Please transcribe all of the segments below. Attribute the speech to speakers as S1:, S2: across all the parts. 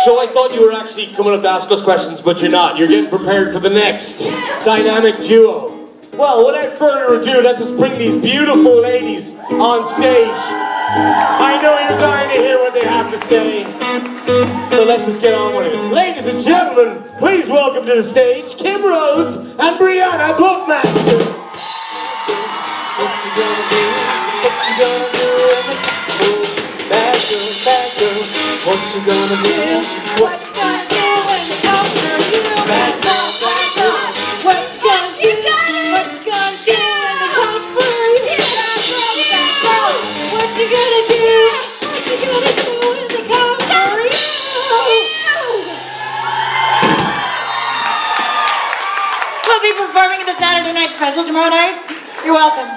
S1: So I thought you were actually coming up to ask us questions, but you're not. You're getting prepared for the next dynamic duo. Well, without further ado, let's just bring these beautiful ladies on stage. I know you're dying to hear what they have to say, so let's just get on with it. Ladies and gentlemen, please welcome to the stage Kim Rhodes and Briana Buckmaster. What you gonna do? What you gonna do? Bad girl, bad girl. What you gonna do? What you gonna do when they come for you? Bad girl, bad girl. What you gonna do? What you gonna do when they come for you? What you gonna do? What you gonna do when they come for you?
S2: We'll be performing at the Saturday Night Special tomorrow night. You're welcome.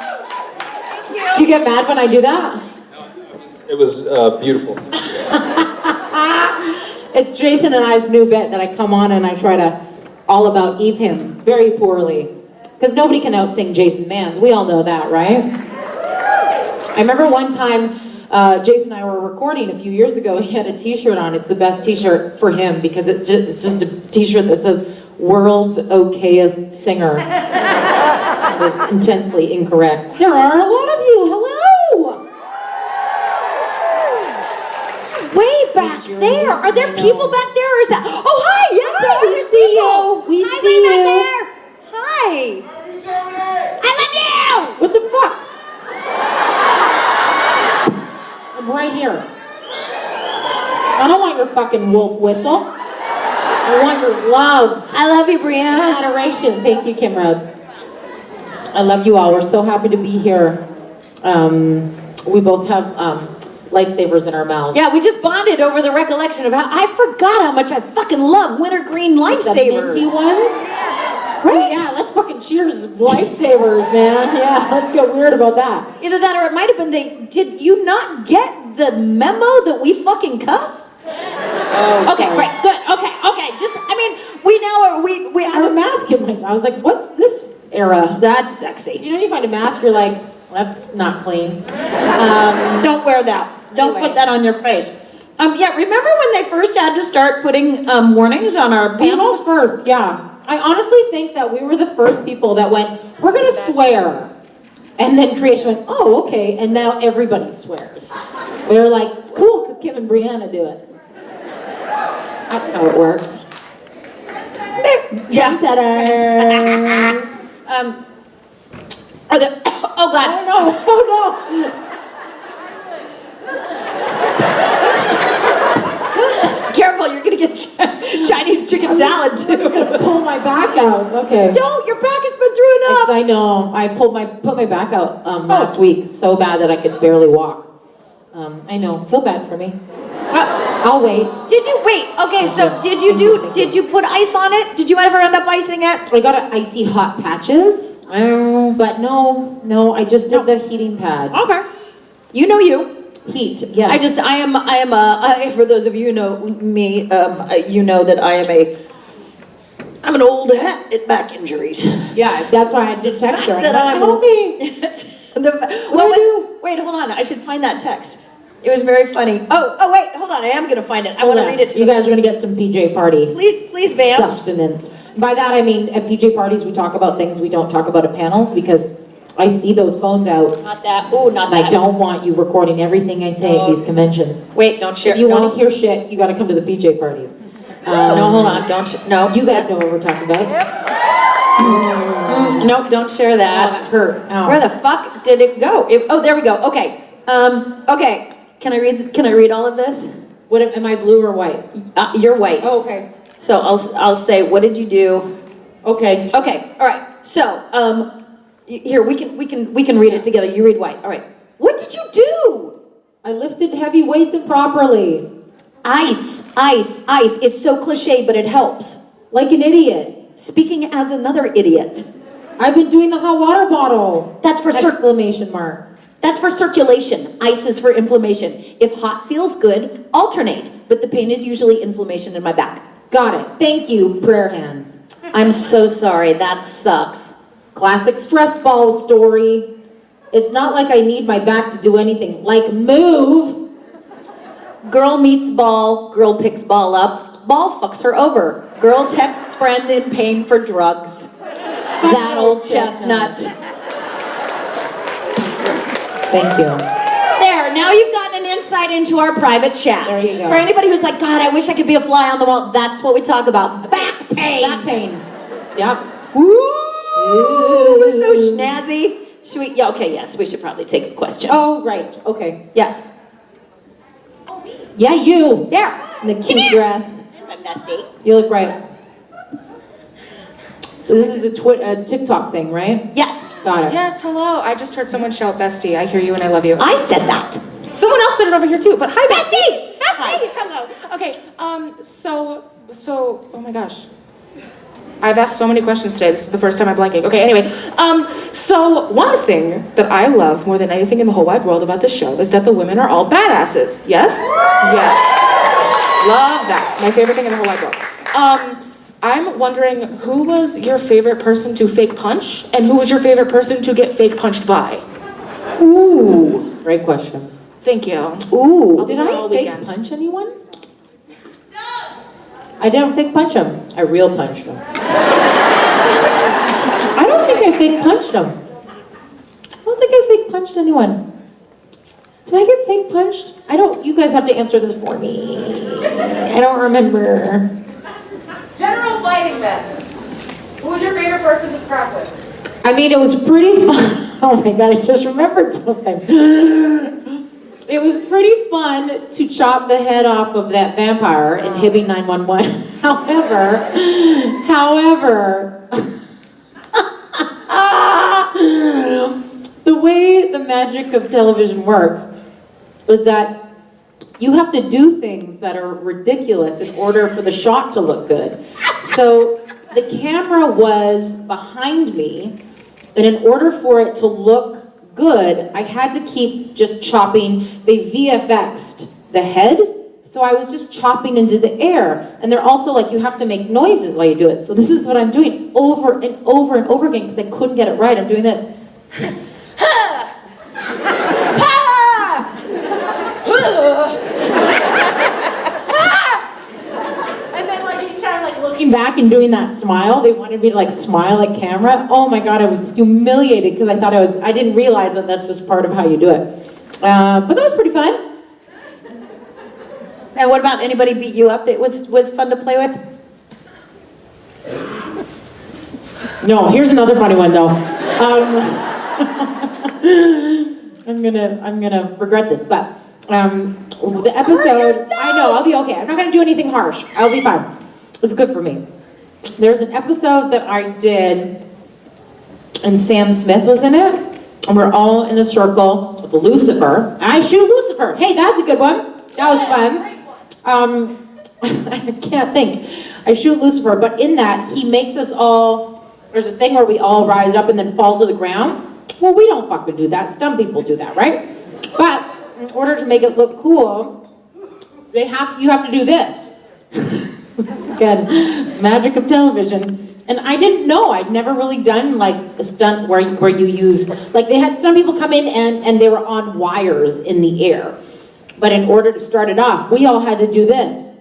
S3: Do you get mad when I do that?
S4: It was beautiful.
S3: It's Jason and I's new bit that I come on and I try to all about Eve him very poorly. Because nobody can out-sing Jason Manns. We all know that, right? I remember one time Jason and I were recording a few years ago. He had a t-shirt on. It's the best t-shirt for him because it's just a t-shirt that says World's Okayest Singer. It was intensely incorrect. There are a lot of you. Hello!
S2: Way back there. Are there people back there or is that? Oh, hi. Yes, there are.
S3: We see you. We
S2: hi,
S3: see
S2: way
S3: you.
S2: back there. Hi. I love you.
S3: What the fuck? I'm right here. I don't want your fucking wolf whistle. I want your love.
S2: I love you, Briana.
S3: Adoration. Thank you, Kim Rhodes. I love you all. We're so happy to be here. We both have lifesavers in our mouths.
S2: Yeah, we just bonded over the recollection of how I forgot how much I fucking love wintergreen lifesavers.
S3: The minty ones?
S2: Right?
S3: Yeah, let's fucking cheers lifesavers, man. Yeah, let's get weird about that.
S2: Either that or it might have been did you not get the memo that we fucking cuss?
S3: Oh,
S2: okay,
S3: sorry.
S2: great, good, okay. Just, I mean, we now are, we
S3: I had a mask in my, I was like, what's this era?
S2: That's sexy.
S3: You know, you find a mask, you're like, that's not clean.
S2: Don't wear that. Don't
S3: Anyway.
S2: put that on your face. Yeah, remember when they first had to start putting warnings on our panels?
S3: First, yeah. I honestly think that we were the first people that went, we're gonna swear. And then creation went, oh, okay, and now everybody swears. We were like, it's cool, because Kim and Briana do it. That's how it works.
S2: Yeah.
S3: Ta-da.
S2: Are there, oh God.
S3: Oh no, oh no.
S2: Careful, you're gonna get Chinese chicken salad too.
S3: I'm gonna pull my back out. Okay.
S2: Don't, your back has been through enough.
S3: I know. I put my back out last week so bad that I could barely walk. I know. Feel bad for me. I'll wait.
S2: Did you wait? Okay, so did you put ice on it? Did you ever end up icing it?
S3: I got icy hot patches. But no, I just did the heating pad.
S2: Okay. You know you.
S3: Heat, yes.
S2: I am for those of you who know me, you know that I'm an old hat at back injuries.
S3: Yeah, that's why I did text her.
S2: That
S3: Help me.
S2: Wait, hold on. I should find that text. It was very funny. Oh, wait, hold on. I am going to find it. I want to read it to
S3: you. You guys are going to get some PJ party.
S2: Please, Vamp.
S3: Sustenance. By that, I mean, at PJ parties, we talk about things we don't talk about at panels because I see those phones out.
S2: Not that. Oh, not that.
S3: I don't want you recording everything I say at these conventions.
S2: Wait, don't share.
S3: If you want to hear shit, you got to come to the PJ parties.
S2: No, hold on. No.
S3: You guys know what we're talking about.
S2: Nope, don't share that.
S3: Oh, that hurt. Ow.
S2: Where the fuck did it go? Oh, there we go. Okay. Okay. Can I read all of this?
S3: What am I, blue or white?
S2: You're white.
S3: Oh, okay.
S2: So I'll say, what did you do?
S3: Okay.
S2: Okay. All right. So here we can read it together. You read white. All right. What did you do?
S3: I lifted heavy weights improperly.
S2: Ice. It's so cliche, but it helps.
S3: Like an idiot.
S2: Speaking as another idiot.
S3: I've been doing the hot water bottle.
S2: That's for
S3: exclamation mark.
S2: That's for circulation. Ice is for inflammation. If hot feels good, alternate. But the pain is usually inflammation in my back.
S3: Got it. Thank you, prayer hands.
S2: I'm so sorry. That sucks.
S3: Classic stress ball story. It's not like I need my back to do anything. Like move.
S2: Girl meets ball, girl picks ball up, ball fucks her over. Girl texts friend in pain for drugs. That old chestnut.
S3: Thank you.
S2: There, now you've gotten an insight into our private chat.
S3: There you go.
S2: For anybody who's like, God, I wish I could be a fly on the wall, that's what we talk about. Back pain.
S3: Back pain. Yep.
S2: Ooh, we're so snazzy. Should we, yeah, okay, yes, we should probably take a question.
S3: Oh, right. Okay.
S2: Yes.
S3: Yeah, you.
S2: There.
S3: In the cute dress.
S2: I'm messy.
S3: You look great. This is a TikTok thing, right?
S2: Yes.
S3: Got it.
S5: Yes, hello. I just heard someone shout bestie. I hear you and I love you.
S2: I said that.
S5: Someone else said it over here too, but hi bestie!
S2: Hi.
S5: Bestie! Hello. Okay, so, oh my gosh. I've asked so many questions today. This is the first time I'm blanking. Okay, anyway. So one thing that I love more than anything in the whole wide world about this show is that the women are all badasses. Yes? Yes. Love that. My favorite thing in the whole wide world. I'm wondering, who was your favorite person to fake punch, and who was your favorite person to get fake punched by?
S3: Ooh. Great question.
S5: Thank you.
S3: Ooh.
S5: I'll be
S3: Did
S5: there
S3: I
S5: all
S3: fake
S5: weekend.
S3: punch anyone? I didn't fake punch him. I real punched him. I don't think I fake punched him. I don't think I fake punched anyone. Did I get fake punched? I don't, you guys have to answer this for me. I don't remember.
S6: General fighting then. Who was your favorite person to scrap with?
S3: I mean, it was pretty fun. Oh my God, I just remembered something. It was pretty fun to chop the head off of that vampire in Hibby 911. However, the way the magic of television works is that you have to do things that are ridiculous in order for the shot to look good. So the camera was behind me, and in order for it to look good, I had to keep just chopping. They VFX'd the head, so I was just chopping into the air. And they're also like, you have to make noises while you do it. So this is what I'm doing over and over and over again because I couldn't get it right. I'm doing this. And then like each time like looking back and doing that smile, they wanted me to like smile at camera. Oh my God, I was humiliated because I thought I didn't realize that that's just part of how you do it. But that was pretty fun.
S2: And what about anybody beat you up that was fun to play with?
S3: No, here's another funny one though. I'm gonna regret this, but the episode. I know I'll be okay. I'm not gonna do anything harsh. I'll be fine. It's good for me. There's an episode that I did, and Sam Smith was in it, and we're all in a circle with Lucifer. I shoot Lucifer. Hey, that's a good one. That was fun. I can't think. I shoot Lucifer, but in that, he makes us all, there's a thing where we all rise up and then fall to the ground. Well, we don't fucking do that. Some people do that, right? But in order to make it look cool, you have to do this. Again, magic of television. And I didn't know, I'd never really done like a stunt where you use, like they had some people come in and they were on wires in the air. But in order to start it off, we all had to do this.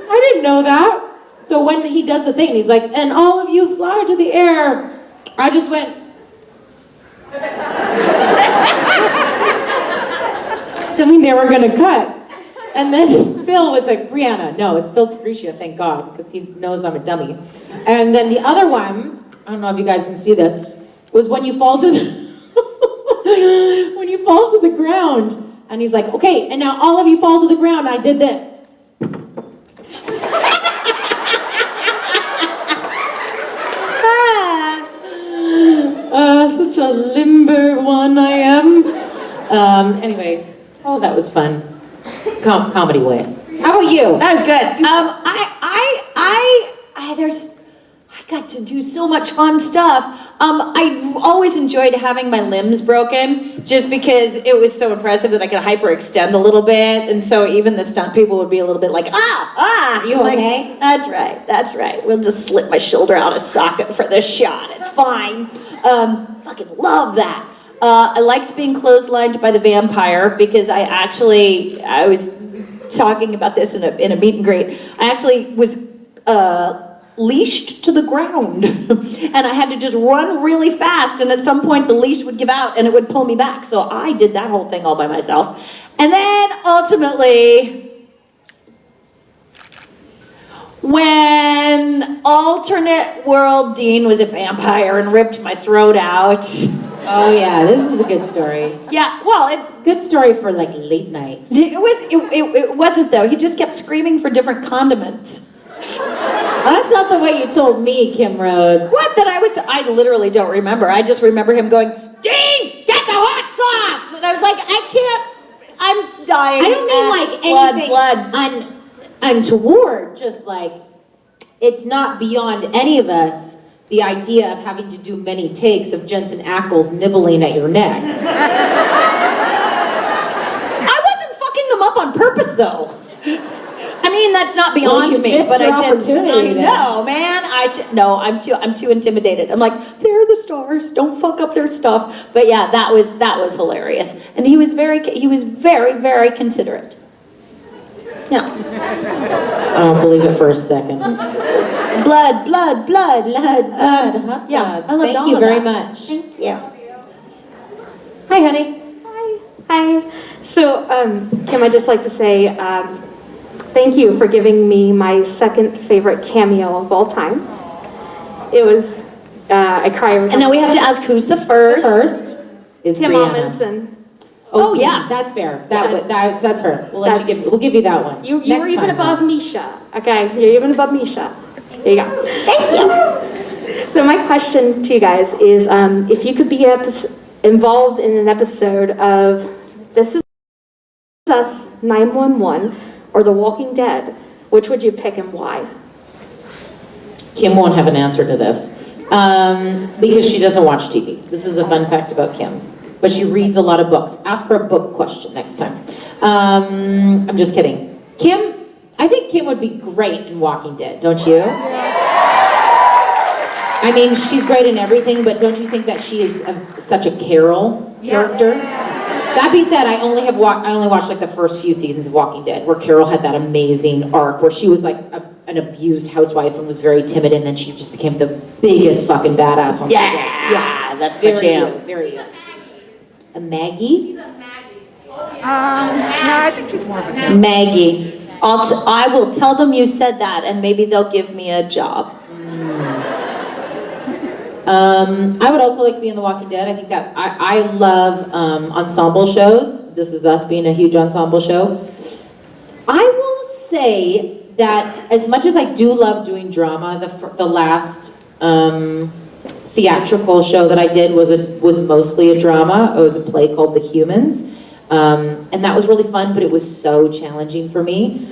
S3: I didn't know that. So when he does the thing, and he's like, and all of you fly to the air, I just went. Assuming they were gonna cut. And then Phil was like, Briana, no, it's Phil Secretia, thank God, because he knows I'm a dummy. And then the other one, I don't know if you guys can see this, was when you fall to the when you fall to the ground. And he's like, okay, and now all of you fall to the ground. I did this. Such a limber one I am. Anyway, oh, that was fun. Comedy way. How about you?
S2: That was good. I got to do so much fun stuff. I always enjoyed having my limbs broken just because it was so impressive that I could hyperextend a little bit. And so even the stunt people would be a little bit like,
S3: You
S2: like,
S3: okay?
S2: That's right. We'll just slip my shoulder out of socket for this shot. It's fine. Fucking love that. I liked being clotheslined by the vampire because I was talking about this in a meet and greet. I actually was leashed to the ground and I had to just run really fast, and at some point the leash would give out and it would pull me back. So I did that whole thing all by myself. And then ultimately, when alternate world Dean was a vampire and ripped my throat out.
S3: Oh yeah, this is a good story.
S2: Yeah, well, it's
S3: Good story for like late night.
S2: it wasn't though. He just kept screaming for different condiments.
S3: That's not the way you told me, Kim Rhodes.
S2: What? I literally don't remember. I just remember him going, Dean, get the hot sauce! And I was like, I can't, I'm dying.
S3: I don't mean like anything untoward, just like, it's not beyond any of us, the idea of having to do many takes of Jensen Ackles nibbling at your neck.
S2: I wasn't fucking them up on purpose though. I mean, that's not beyond me, but I didn't. I know, man. I'm too intimidated. I'm like, they're the stars. Don't fuck up their stuff. But yeah, that was hilarious, and he was very, very considerate. Yeah.
S3: I don't believe it for a second.
S2: Blood.
S3: Hot sauce.
S2: Yeah, I loved
S3: Thank
S2: all
S3: you
S2: of
S3: very
S2: that.
S3: much.
S2: Thank you.
S3: Hi, honey.
S7: Hi. So, Kim, I'd just like to say thank you for giving me my second favorite cameo of all time. It was, I cry every time.
S2: And now we have to ask who's the first.
S3: The first is
S7: Tim
S3: Briana.
S7: Amundsen.
S2: Oh,
S3: Tim,
S2: yeah.
S3: that's fair.
S7: Yeah.
S3: That's her.
S7: That's-
S3: We'll give you that one.
S7: You
S3: Next
S7: were even
S3: time,
S7: above
S3: though.
S7: Misha. Okay, you're even above Misha. There you go.
S2: Thank you.
S7: So my question to you guys is, if you could be involved in an episode of This Is Us 911 or The Walking Dead, which would you pick and why?
S3: Kim won't have an answer to this because she doesn't watch TV. This is a fun fact about Kim. But she reads a lot of books. Ask her a book question next time. I'm just kidding. Kim, I think Kim would be great in Walking Dead, don't you? I mean, she's great in everything, but don't you think that she is such a Carol character? That being said, I only watched like the first few seasons of Walking Dead, where Carol had that amazing arc where she was like an abused housewife and was very timid, and then she just became the biggest fucking badass on the show.
S2: Yeah, that's my
S3: Very
S2: jam.
S3: good, very good. A Maggie?
S6: No, I think she's more of a
S2: Maggie. I will tell them you said that, and maybe they'll give me a job.
S3: I would also like to be in The Walking Dead. I think that I love ensemble shows. This Is Us being a huge ensemble show. I will say that as much as I do love doing drama, the last theatrical show that I did was mostly a drama. It was a play called The Humans, and that was really fun, but it was so challenging for me.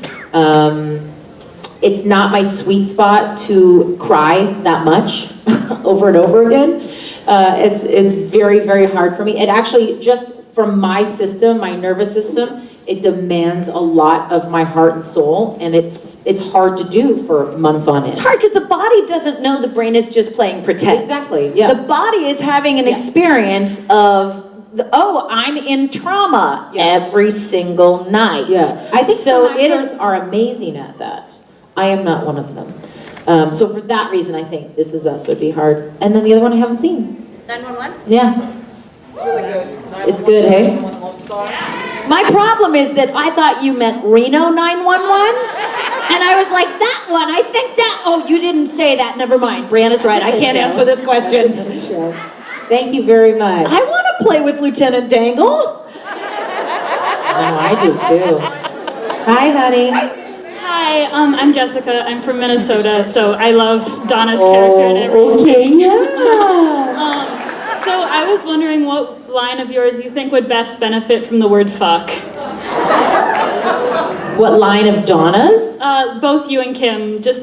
S3: It's not my sweet spot to cry that much over and over again. It's very, very hard for me. It actually, just from my system, my nervous system, it demands a lot of my heart and soul, and it's hard to do for months on end.
S2: It's hard because the body doesn't know the brain is just playing pretend.
S3: Exactly, yeah.
S2: The body is having an
S3: Yes.
S2: experience of, I'm in trauma every single night.
S3: Yeah, I think
S2: so.
S3: some actors are amazing at that. I am not one of them. So for that reason, I think This Is Us would be hard. And then the other one I haven't seen.
S2: 911.
S3: Yeah. It's good, hey?
S2: My problem is that I thought you meant Reno 911, and I was like, that one. I think that. Oh, you didn't say that. Never mind. Brianna's right. I can't answer this question.
S3: Thank you very much.
S2: I want to play with Lieutenant Dangle.
S3: Oh, I do too. Hi, honey.
S8: Hi, I'm Jessica. I'm from Minnesota, so I love Donna's character and everything.
S3: Okay, yeah.
S8: So I was wondering what line of yours you think would best benefit from the word fuck?
S3: What line of Donna's
S8: Both you and Kim, just,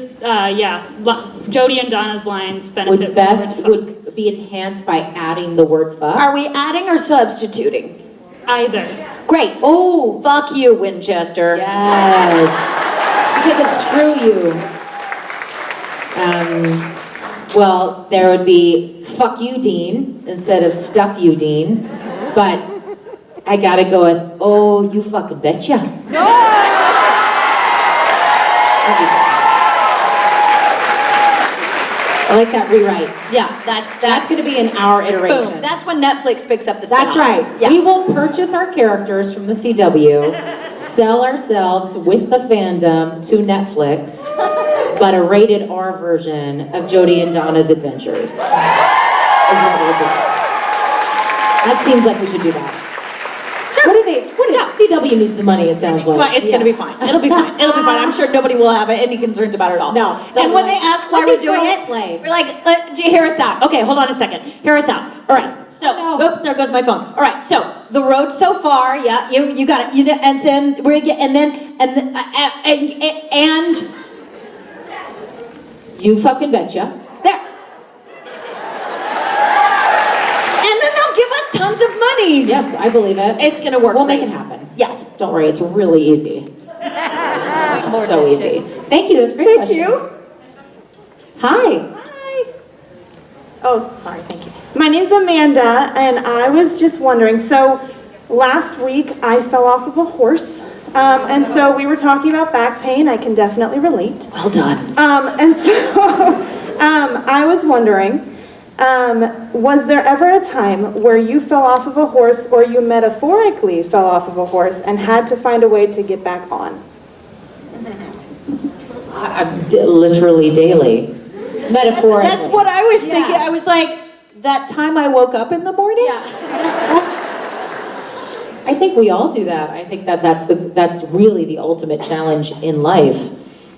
S8: Jody and Donna's lines benefit
S3: would
S8: from
S3: best
S8: the word fuck.
S3: would be enhanced by adding the word fuck?
S2: Are we adding or substituting?
S8: Either.
S2: Great. Oh, fuck you, Winchester.
S3: Yes. Because it's screw you. Well, there would be fuck you, Dean, instead of stuff you, Dean. But I gotta go with, oh, you fucking betcha. I like that rewrite.
S2: Yeah,
S3: That's gonna be an hour iteration.
S2: boom. That's when Netflix picks up the
S3: That's
S2: spin-off.
S3: right.
S2: Yeah.
S3: We will purchase our characters from the CW, sell ourselves with the fandom to Netflix, but a rated R version of Jodie and Donna's adventures is what we'll do. That seems like we should do that. Sure. CW needs the money, it sounds like.
S2: But it's gonna be fine. It'll be fine. It'll be fine. I'm sure nobody will have any concerns about it at all.
S3: No.
S2: And when they ask why we're doing it, we're like, hear us out. Okay, hold on a second. Hear us out. All right. So, oops, there goes my phone. All right. So the road so far, yeah, you got it. And then and
S3: you fucking betcha.
S2: there. And then they'll give us tons of monies.
S3: Yes, I believe it.
S2: It's gonna work.
S3: We'll
S2: great.
S3: make it happen.
S2: Yes.
S3: Don't worry, it's really easy. So easy. Thank you, that's a great
S2: Thank
S3: question.
S2: you.
S3: Hi.
S9: Oh, sorry, thank you. My name's Amanda, and I was just wondering, so last week I fell off of a horse, and so we were talking about back pain. I can definitely relate.
S2: Well done.
S9: And so I was wondering, was there ever a time where you fell off of a horse or you metaphorically fell off of a horse and had to find a way to get back on?
S3: Literally daily. Metaphorically.
S2: That's what I was thinking. I was like, that time I woke up in the morning?
S3: I think we all do that. I think that's really the ultimate challenge in life.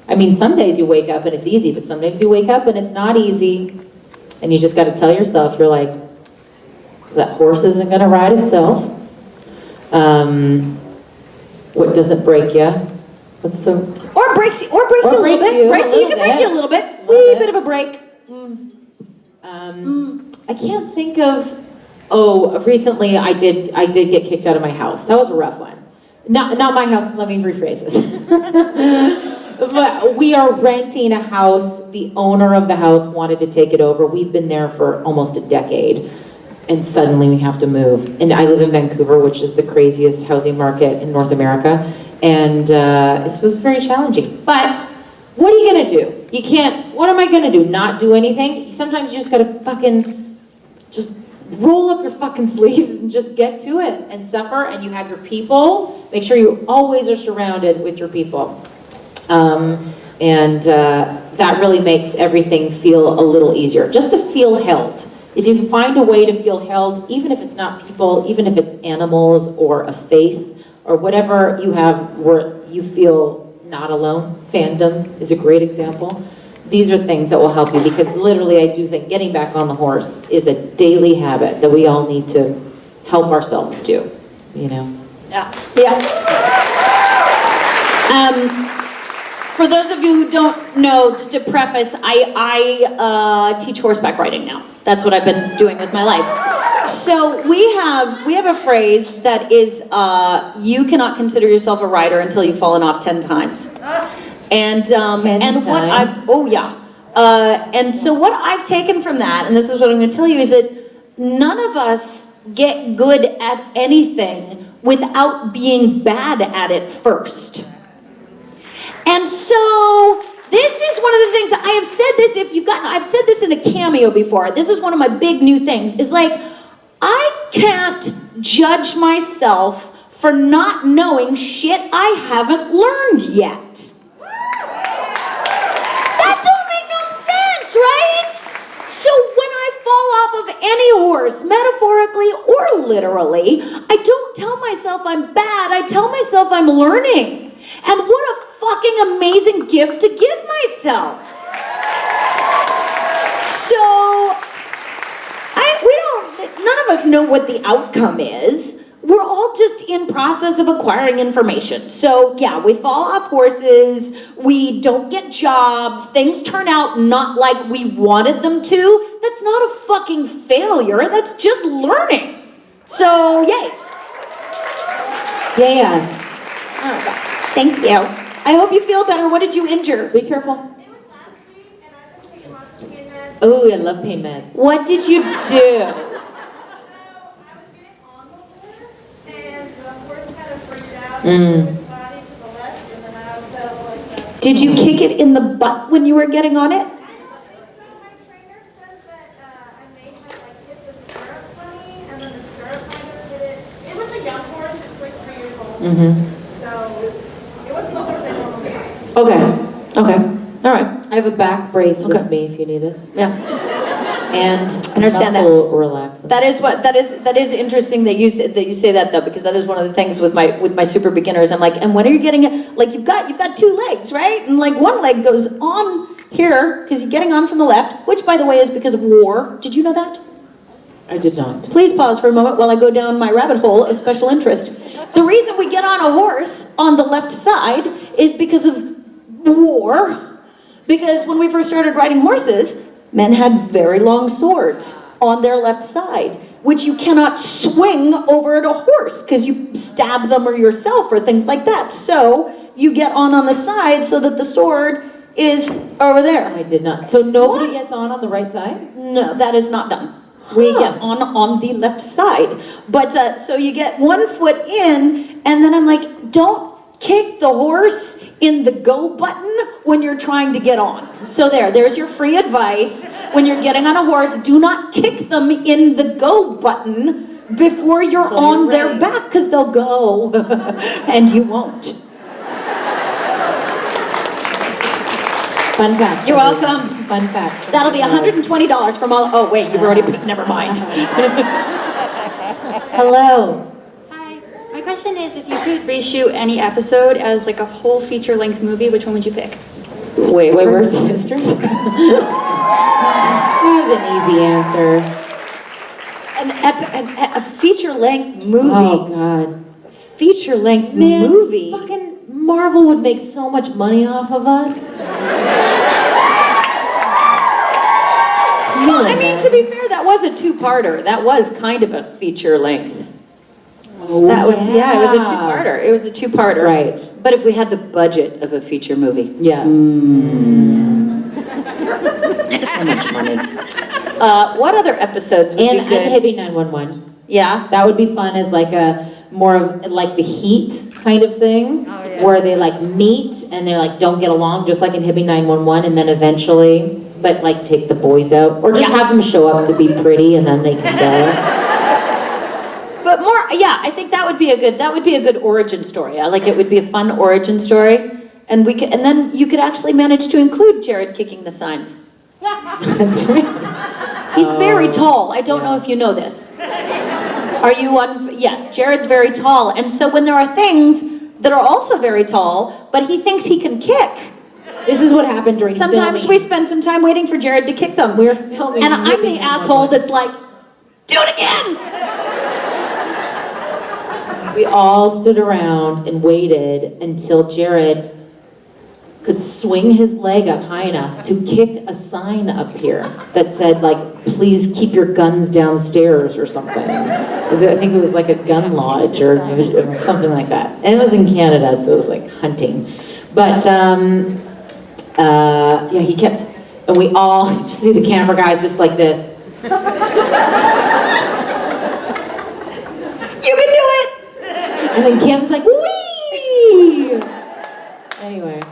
S3: I mean, some days you wake up and it's easy, but some days you wake up and it's not easy. And you just got to tell yourself, you're like, that horse isn't going to ride itself. What doesn't break you? What's the...
S2: Or breaks you a little bit. Breaks you, can break you a little bit. Wee bit of a break.
S3: I can't think of... Oh, recently I did get kicked out of my house. That was a rough one. Not my house, let me rephrase this. But we are renting a house. The owner of the house wanted to take it over. We've been there for almost a decade. And suddenly we have to move. And I live in Vancouver, which is the craziest housing market in North America. And it was very challenging. But what are you gonna do? You can't, what am I gonna do? Not do anything? Sometimes you just gotta fucking just roll up your fucking sleeves and just get to it and suffer. And you have your people. Make sure you always are surrounded with your people. That really makes everything feel a little easier. Just to feel held. If you can find a way to feel held, even if it's not people, even if it's animals or a faith or whatever you have where you feel not alone. Fandom is a great example. These are things that will help you because literally I do think getting back on the horse is a daily habit that we all need to help ourselves do, you know?
S2: Yeah. For those of you who don't know, just to preface, I teach horseback riding now. That's what I've been doing with my life. So we have a phrase that is, you cannot consider yourself a rider until you've fallen off 10 times. And what I've, oh yeah. And so what I've taken from that, and this is what I'm gonna tell you, is that none of us get good at anything without being bad at it first. And so this is one of the things that I have said this, I've said this in a cameo before. This is one of my big new things, is like, I can't judge myself for not knowing shit I haven't learned yet. That don't make no sense, right? So when I fall off of any horse, metaphorically or literally, I don't tell myself I'm bad, I tell myself I'm learning. And what a fucking amazing gift to give myself. So, none of us know what the outcome is. We're all just in process of acquiring information. So yeah, we fall off horses, we don't get jobs, things turn out not like we wanted them to. That's not a fucking failure, that's just learning. So yay.
S3: Yes.
S2: Oh, God. Thank you. I hope you feel better. What did you injure?
S3: Be careful.
S6: It was last week, and I was thinking about doing that.
S3: Oh, I love pain meds.
S2: What did you do? Did you kick it in the butt when you were getting on it? Okay. Okay. All right.
S3: I have a back brace
S2: Okay.
S3: with me if you need it.
S2: Yeah.
S3: And
S2: Understand
S3: muscle relaxant.
S2: That is interesting that you say that though, because that is one of the things with my super beginners. I'm like, and when are you getting it? Like you've got two legs, right? And like one leg goes on here because you're getting on from the left, which by the way is because of war. Did you know that?
S3: I did not.
S2: Please pause for a moment while I go down my rabbit hole of special interest. The reason we get on a horse on the left side is because of war. Because when we first started riding horses, men had very long swords on their left side, which you cannot swing over at a horse because you stab them or yourself or things like that. So you get on the side so that the sword is over there.
S3: I did not. So nobody gets on the right side?
S2: No, that is not done. We get on the left side. But so you get one foot in, and then I'm like, don't kick the horse in the go button when you're trying to get on. So there's your free advice. When you're getting on a horse, do not kick them in the go button before you're on their back, because they'll go and you won't.
S3: Fun facts.
S2: You're welcome.
S3: Fun facts.
S2: That'll be $120 from all. Oh wait, you've already put. Never mind.
S3: Hello.
S8: Hi. My question is, if you could reshoot any episode as like a whole feature-length movie, which one would you pick?
S3: Wayward Sisters. That was an easy answer.
S2: A feature-length movie.
S3: Oh God.
S2: Feature-length
S3: Man,
S2: movie.
S3: Fucking Marvel would make so much money off of us.
S2: Well, I mean, to be fair, that was a two-parter. That was kind of a feature-length.
S3: Oh,
S2: That was, yeah, it was a two-parter. It was a two-parter.
S3: That's right.
S2: But if we had the budget of a feature movie.
S3: Yeah.
S2: So much money. What other episodes would be
S3: And
S2: good?
S3: Hippie 911.
S2: Yeah?
S3: That would be fun as like a more of like the Heat kind of thing, where they like meet and they're like don't get along, just like in Hippie 911, and then eventually, but like take the boys out, or just have them show up to be pretty and then they can go.
S2: But more, yeah, I think that would be a good origin story. I like it would be a fun origin story, and then you could actually manage to include Jared kicking the signs.
S3: That's right.
S2: He's very tall. I don't know if you know this. Are you yes, Jared's very tall, and so when there are things that are also very tall, but he thinks he can kick.
S3: This is what happened during
S2: Sometimes
S3: filming.
S2: we spend some time waiting for Jared to kick them.
S3: We're filming.
S2: And I'm the asshole that's like, do it again!
S3: We all stood around and waited until Jared could swing his leg up high enough to kick a sign up here that said, like, please keep your guns downstairs or something. I think it was like a gun lodge or something like that. And it was in Canada, so it was like hunting. But, yeah, he kept, and we all, you see the camera guys just like this.
S2: You can do it!
S3: And then Kim's like, wee! Anyway.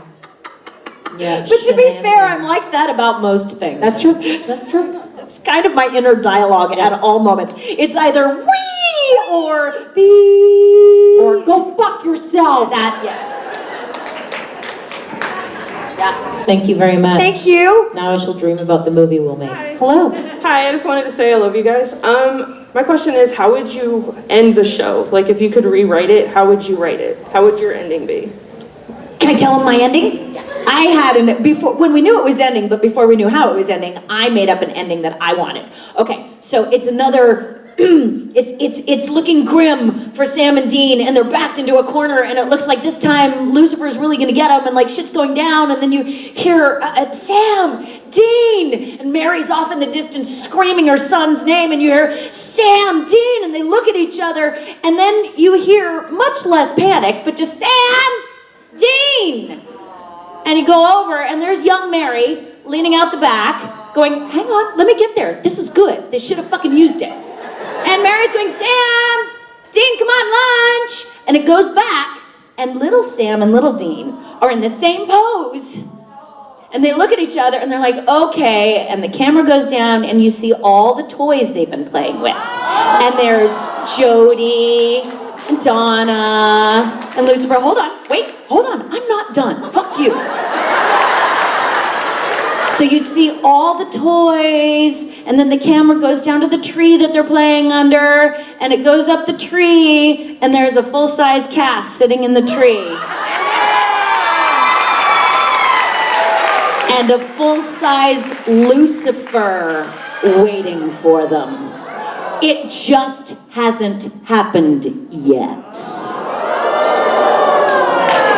S3: Yeah,
S2: But to be fair, I'm like that about most things.
S3: That's true. That's true.
S2: It's kind of my inner dialogue at all moments. It's either wee or beep.
S3: Or go fuck yourself.
S2: That, yes. Yeah.
S3: Thank you very much.
S2: Thank you.
S3: Now I shall dream about the movie we'll make. Hello.
S10: Hi, I just wanted to say I love you guys. My question is, how would you end the show? Like, if you could rewrite it, how would you write it? How would your ending be?
S2: Can I tell them my ending? Yeah. I had before when we knew it was ending, but before we knew how it was ending, I made up an ending that I wanted. Okay, so it's another. it's looking grim for Sam and Dean, and they're backed into a corner, and it looks like this time Lucifer's really gonna get them, and like shit's going down, and then you hear Sam, Dean, and Mary's off in the distance screaming her son's name, and you hear Sam, Dean, and they look at each other, and then you hear much less panic, but just Sam, Dean, and you go over, and there's young Mary leaning out the back. going, hang on, let me get there. This is good. They should have fucking used it. And Mary's going, Sam, Dean, come on, lunch. And it goes back, and little Sam and little Dean are in the same pose. And they look at each other and they're like, okay. And the camera goes down and you see all the toys they've been playing with. And there's Jody, and Donna, and Lucifer. Hold on, wait, hold on. I'm not done. Fuck you. So you see all the toys, and then the camera goes down to the tree that they're playing under, and it goes up the tree, and there's a full-size cast sitting in the tree. And a full-size Lucifer waiting for them. It just hasn't happened yet.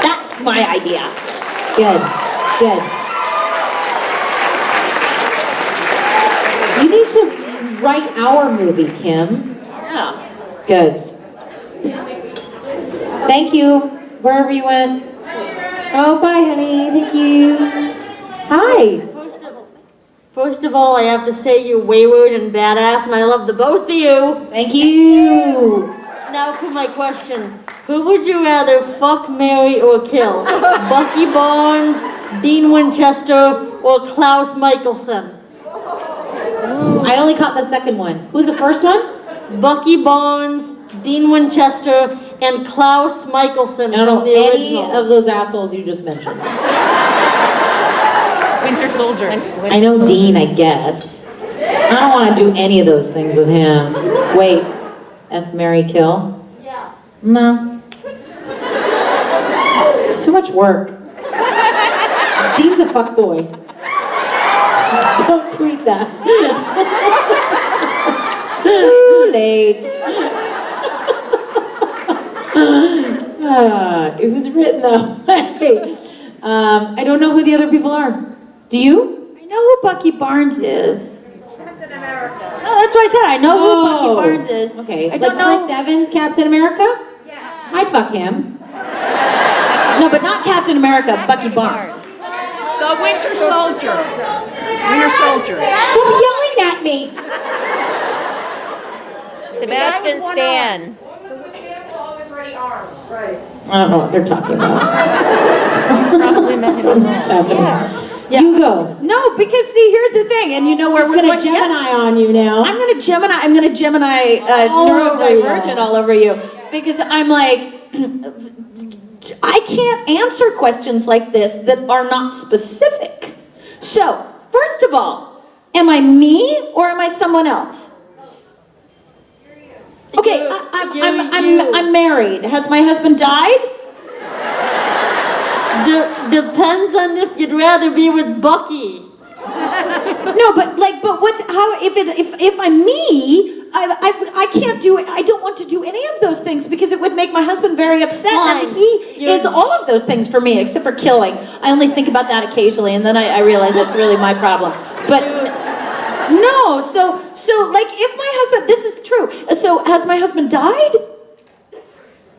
S2: That's my idea.
S3: It's good. It's good. You need to write our movie, Kim.
S2: Yeah.
S3: Good. Thank you, wherever you went. Oh, bye, honey. Thank you. Hi.
S11: First of all, I have to say you're wayward and badass, and I love the both of you.
S3: Thank you.
S11: Now for my question. Who would you rather fuck, marry, or kill? Bucky Barnes, Dean Winchester, or Klaus Michelson?
S3: I only caught the second one. Who's the first one?
S11: Bucky Barnes, Dean Winchester, and Klaus Michelson
S3: I don't know
S11: from the
S3: any
S11: originals.
S3: of those assholes you just mentioned.
S6: Winter Soldier.
S3: I know Dean, I guess. I don't want to do any of those things with him. Wait, F, marry, kill?
S11: Yeah.
S3: No. It's too much work. Dean's a fuckboy. Don't tweet that.
S2: Too late.
S3: It was written that way. I don't know who the other people are. Do you?
S2: I know who Bucky Barnes is.
S6: Captain America.
S2: No, that's what I said. I know who Bucky Barnes is.
S3: Okay.
S2: I don't know.
S3: Chris Evans, Captain America?
S6: Yeah.
S3: I'd fuck him.
S2: No, but not Captain America, Bucky Barnes.
S6: The Winter Soldier. Winter Soldier.
S3: Stop yelling at me.
S6: Sebastian Stan.
S3: I don't know what they're talking about.
S6: Probably met him.
S3: What's happening?
S2: Yeah.
S3: You go.
S2: No, because see, here's the thing, and you know where
S3: She's
S2: we're
S3: gonna
S2: going.
S3: Gemini on you now.
S2: I'm gonna Gemini
S3: All over
S2: neurodivergent
S3: you.
S2: all over you because I'm like, I can't answer questions like this that are not specific. So, first of all, am I me or am I someone else? Okay, I'm married. Has my husband died?
S11: Depends on if you'd rather be with Bucky.
S2: No, but what's how if I'm me, I can't do it. I don't want to do any of those things because it would make my husband very upset.
S11: Fine.
S2: And he is all of those things for me except for killing. I only think about that occasionally, and then I realize that's really my problem. But no, so like if my husband, this is true. So has my husband died?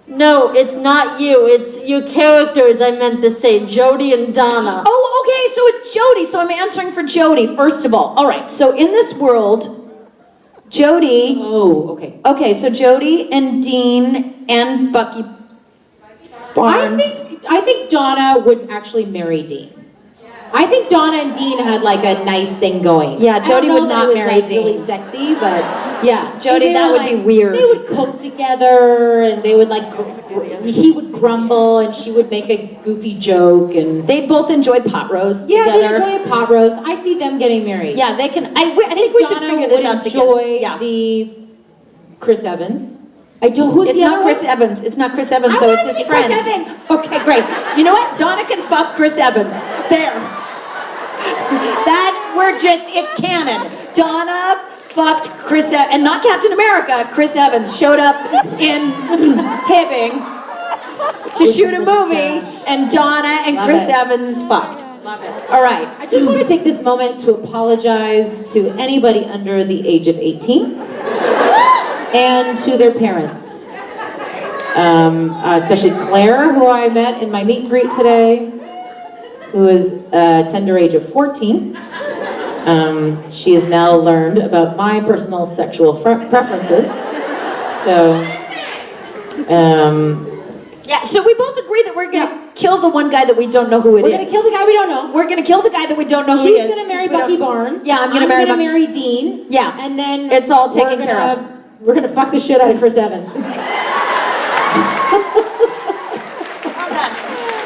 S11: No, it's not you. It's your characters, I meant to say, Jody and Donna.
S2: Oh, okay, so it's Jody. So I'm answering for Jody, first of all. All right, so in this world, Jody...
S3: Oh, okay.
S2: Okay, so Jody and Dean and Bucky Barnes.
S3: I think Donna would actually marry Dean. I think Donna and Dean had like a nice thing going.
S2: Yeah, Jody
S3: I don't know
S2: would
S3: that
S2: not
S3: it was,
S2: marry
S3: like,
S2: Dean.
S3: really sexy, but yeah,
S2: Jody,
S3: They
S2: that
S3: were,
S2: would be weird.
S3: They would cook together, and they would like he would grumble, and she would make a goofy joke, and
S2: They both enjoy pot roast
S3: yeah,
S2: together.
S3: they enjoy a pot roast. I see them getting married.
S2: Yeah, they can. I think we should
S3: Donna
S2: figure this
S3: would
S2: out together.
S3: enjoy
S2: Yeah.
S3: the Chris Evans. I don't. Who's
S2: It's
S3: the
S2: not
S3: other
S2: Chris
S3: one?
S2: Evans. It's not Chris Evans,
S3: I
S2: though.
S3: want
S2: It's
S3: it to
S2: his
S3: be Chris
S2: friend.
S3: Evans.
S2: Okay, great. You know what? Donna can fuck Chris Evans. There. It's canon. Donna fucked Chris Evans, and not Captain America. Chris Evans showed up in Hibbing to shoot a movie, and Donna and
S3: Love
S2: Chris
S3: it.
S2: Evans fucked.
S3: Love it.
S2: All right.
S3: I just want to take this moment to apologize to anybody under the age of 18 and to their parents. Especially Claire, who I met in my meet and greet today, who is a tender age of 14. She has now learned about my personal sexual preferences. So,
S2: Yeah, so we both agree that we're gonna kill the one guy that we don't know who it is.
S3: we're gonna kill the guy we don't know.
S2: We're gonna kill the guy that we don't know who he
S3: She's
S2: is.
S3: gonna marry
S2: We don't-
S3: Bucky Barnes.
S2: Yeah, I'm gonna marry
S3: Dean.
S2: Yeah.
S3: And then
S2: It's all taken
S3: we're
S2: care
S3: gonna-
S2: of.
S3: We're gonna fuck the shit out of Chris Evans.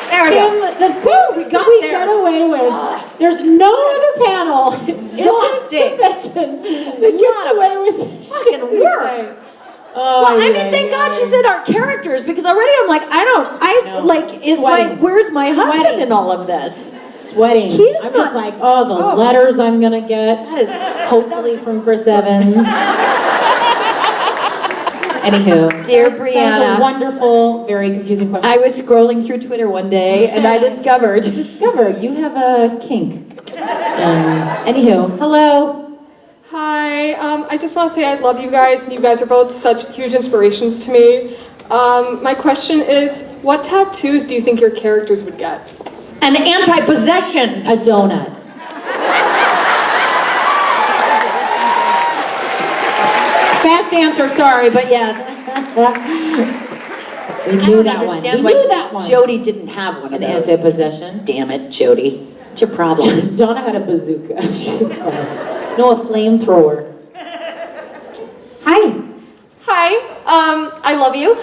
S2: There we go.
S3: The thing
S2: we got
S3: we
S2: there.
S3: got away with. There's no other panel
S2: Exhausting.
S3: in this convention that gets away with this shit
S2: fucking
S3: we
S2: work.
S3: say.
S2: Well, I mean, thank God she said our characters, because already I'm like, is
S3: Sweating.
S2: where's my husband
S3: Sweating.
S2: in all of this?
S3: Sweating.
S2: He's
S3: I'm
S2: not-
S3: just like, the letters I'm gonna get.
S2: That is
S3: Hopefully from Chris Evans. Anywho,
S2: Dear
S3: that was
S2: Briana.
S3: a wonderful, very confusing question.
S2: I was scrolling through Twitter one day and I discovered
S3: you have a kink. Anywho, hello.
S12: Hi, I just want to say I love you guys, and you guys are both such huge inspirations to me. My question is, what tattoos do you think your characters would get?
S2: an anti-possession.
S3: A donut.
S2: Fast answer, sorry, but yes.
S3: We
S2: I
S3: knew
S2: don't
S3: that one.
S2: understand
S3: We
S2: why
S3: knew that one.
S2: Jody didn't have one of
S3: An
S2: those.
S3: anti-possession.
S2: Damn it, Jody. What's your problem?
S3: Donna had a bazooka. It's fine. No, a flamethrower. Hi.
S6: Hi, I love you.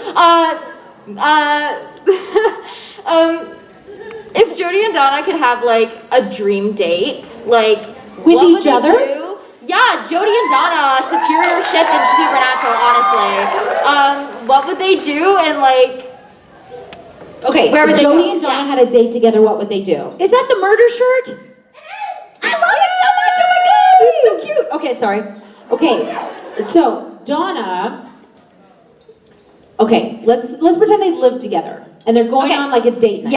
S6: If Jody and Donna could have like a dream date, like
S3: With
S6: what would
S3: each
S6: they
S3: other?
S6: do? Yeah, Jody and Donna, superior shit than supernatural, honestly. What would they do and like?
S3: Okay,
S6: Where would
S3: if
S6: they
S3: Jody
S6: go?
S3: and Donna had a date together, what would they do?
S2: Is that the murder shirt? I love it so much. Oh my god, it's so cute. Okay, sorry.
S3: Okay, so Donna. Okay, let's pretend they live together and they're going
S2: Okay.
S3: on like a date night.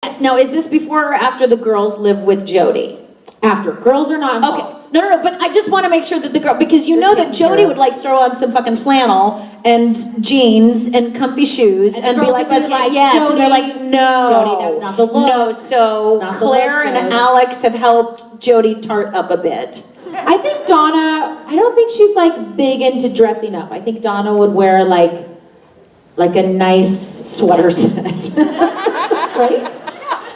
S2: Yes. Now, is this before or after the girls live with Jody?
S3: After. Girls are not involved.
S2: Okay. No, but I just want to make sure that the girl, because you know that Jody would like throw on some fucking flannel and jeans and comfy shoes
S3: And
S2: and,
S3: the
S2: be
S3: girls
S2: like,
S3: would be
S2: let's get,
S3: like,
S2: yes. And they're
S3: Jody,
S2: like, no.
S3: Jody, that's not the look.
S2: No, so
S3: It's not the
S2: Claire
S3: look,
S2: and
S3: Jody.
S2: Alex have helped Jody tart up a bit.
S3: I think Donna, I don't think she's like big into dressing up. I think Donna would wear like a nice sweater set, right?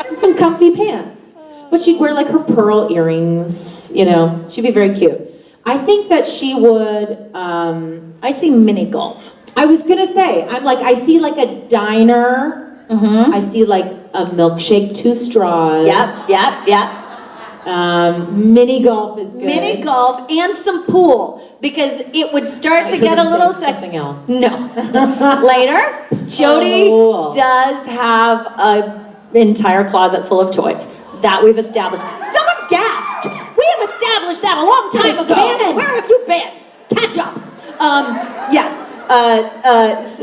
S3: And some comfy pants. But she'd wear like her pearl earrings, you know, she'd be very cute. I think that she would,
S2: I see mini golf.
S3: I was gonna say, I see like a diner, I see like a milkshake, 2 straws.
S2: Yep.
S3: Mini golf is good.
S2: Mini golf and some pool, because it would start to get a little sexy.
S3: Something else.
S2: No. Later, Jody does have an entire closet full of toys. That we've established. Someone gasped! We have established that a long time ago.
S3: canon.
S2: Where have you been? Catch up. Yes.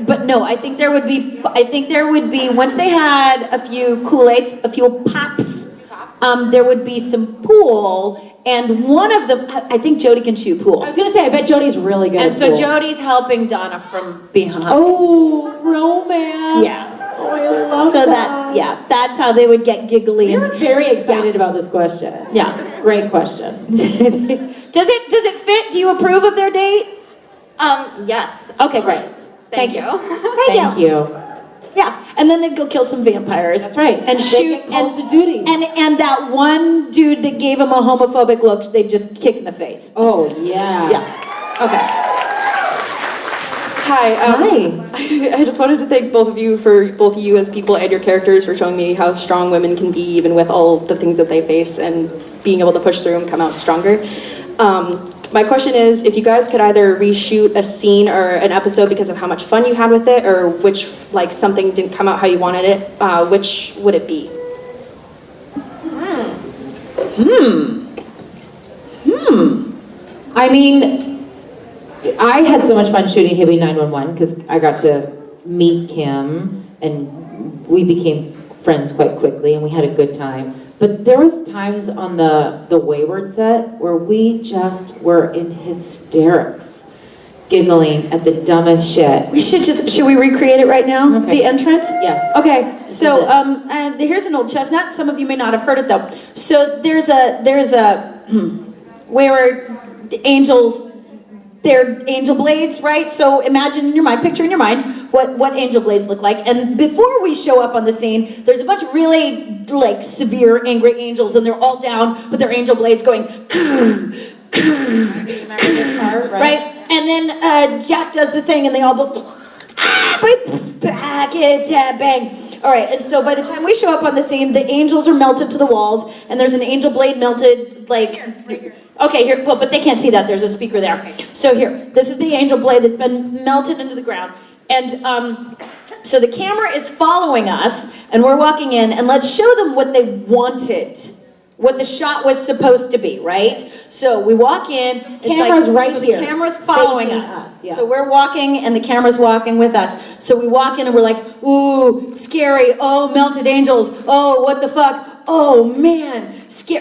S2: But no, I think there would be, once they had a few Kool-Aids, a few pops, there would be some pool, and one of them, I think Jody can shoot pool.
S3: I was gonna say, I bet Jody's really good
S2: And
S3: at
S2: so
S3: pool.
S2: Jody's helping Donna from behind.
S3: Oh, romance.
S2: Yes.
S3: Oh, I love
S2: So
S3: that.
S2: that's how they would get giggly.
S3: You're very excited about this question.
S2: Yeah.
S3: Great question.
S2: Does it fit? Do you approve of their date?
S6: Yes.
S2: Okay, great. Thank you.
S3: Thank you.
S2: Yeah, and then they'd go kill some vampires.
S3: That's right.
S2: And
S3: They
S2: shoot
S3: get called to duty.
S2: And that one dude that gave him a homophobic look, they'd just kick in the face.
S3: Oh, yeah.
S2: Yeah. Okay.
S13: Hi. I just wanted to thank both of you as people and your characters for showing me how strong women can be even with all the things that they face and being able to push through and come out stronger. My question is, if you guys could either reshoot a scene or an episode because of how much fun you had with it, or which, like, something didn't come out how you wanted it, which would it be?
S3: I mean, I had so much fun shooting Hibby 911 because I got to meet Kim and we became friends quite quickly and we had a good time. But there was times on the Wayward set where we just were in hysterics, giggling at the dumbest shit.
S2: Should we recreate it right now?
S3: Okay.
S2: The entrance?
S3: Yes.
S2: Okay, so
S3: is it.
S2: and here's an old chestnut. Some of you may not have heard it though. So there's a where angels, they're angel blades, right? So imagine in your mind, picture in your mind what angel blades look like. And before we show up on the scene, there's a bunch of really like severe angry angels, and they're all down with their angel blades going, right? And then Jack does the thing, and they all go, bang. All right, and so by the time we show up on the scene, the angels are melted to the walls, and there's an angel blade melted, like, okay, here, well, but they can't see that, there's a speaker there. So here, this is the angel blade that's been melted into the ground. And so the camera is following us, and we're walking in, and let's show them what they wanted. What the shot was supposed to be, right? So we walk in. It's
S3: camera's right here.
S2: The camera's following
S3: facing
S2: us.
S3: yeah.
S2: So we're walking and the camera's walking with us. So we walk in and we're like, ooh, scary. Oh, melted angels. Oh, what the fuck? Oh, man.